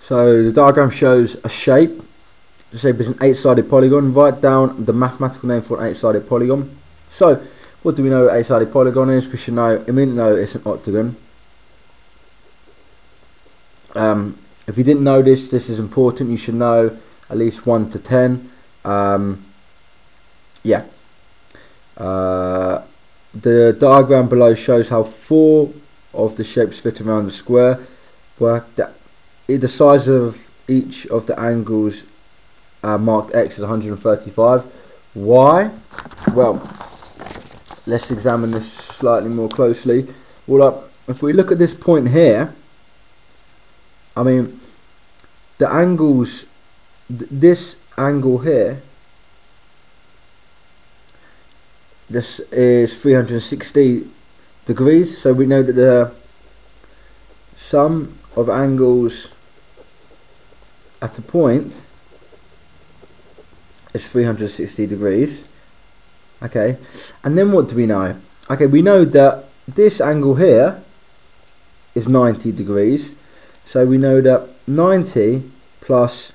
So the diagram shows a shape. The shape is an 8-sided polygon. Write down the mathematical name for an 8-sided polygon. So what do we know 8-sided polygon is? We should know, immediately know it's an octagon. If you didn't know this, this is important. You should know at least 1 to 10. Yeah. The diagram below shows how 4 of the shapes fit around the square. The size of each of the angles marked X is 135. Why? Well, let's examine this slightly more closely. Well, if we look at this point here, I mean, the angles, this angle here, this is 360 degrees, so we know that the sum of angles at a point is 360 degrees. Okay, and then what do we know? Okay, we know that this angle here is 90 degrees, so we know that 90 plus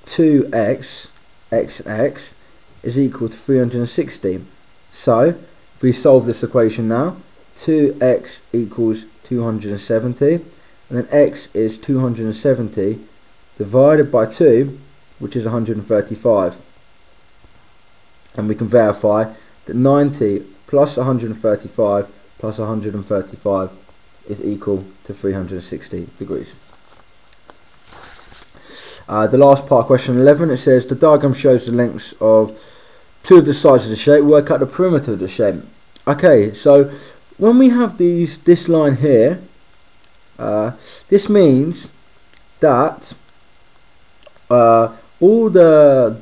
2x, x and x, is equal to 360. So if we solve this equation now, 2x equals 270, and then x is 270 divided by 2, which is 135. And we can verify that 90 plus 135 plus 135 is equal to 360 degrees. The last part, question 11, it says the diagram shows the lengths of 2 of the sides of the shape. Work out the perimeter of the shape. Okay, so when we have this line here, this means that all the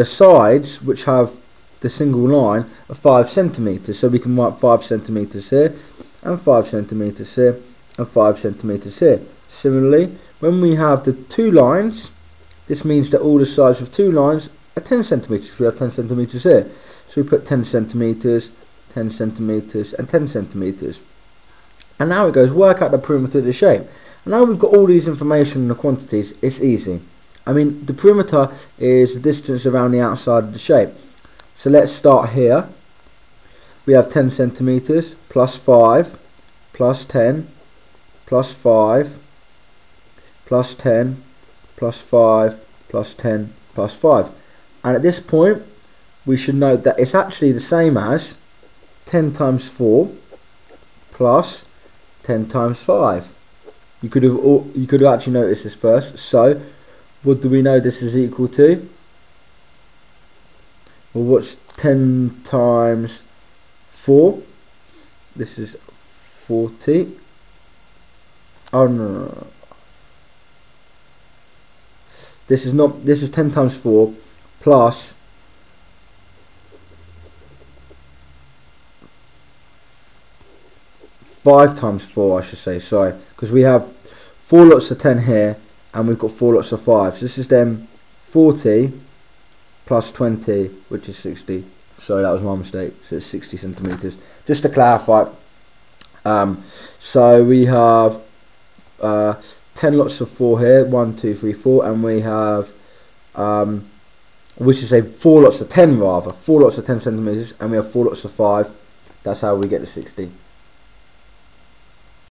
sides which have the single line are 5 centimeters. So we can write 5 centimeters here, and 5 centimeters here, and 5 centimeters here. Similarly, when we have the 2 lines, this means that all the sides of 2 lines are 10 centimeters. We have 10 centimeters here, so we put 10 centimeters, 10 centimeters, and 10 centimeters. And now it goes, work out the perimeter of the shape. And now we've got all these information and the quantities. It's easy. I mean, the perimeter is the distance around the outside of the shape. So let's start here. We have 10 centimeters plus 5 plus 10 plus 5 plus 10 plus 5 plus 10 plus 5. And at this point, we should note that it's actually the same as 10 times 4 plus 10 times 5. You could have actually noticed this first. So what do we know this is equal to? Well, what's 10 times 4? This is 40. Oh no. This is 10 times 4 plus 5 times 4, I should say, sorry, because we have 4 lots of 10 here and we've got 4 lots of 5. So this is then 40 plus 20, which is 60. Sorry, that was my mistake. So it's 60 centimeters. Just to clarify, so we have 10 lots of 4 here, 1, 2, 3, 4, and we have, we should say 4 lots of 10 rather, 4 lots of 10 centimeters, and we have 4 lots of 5. That's how we get to 60.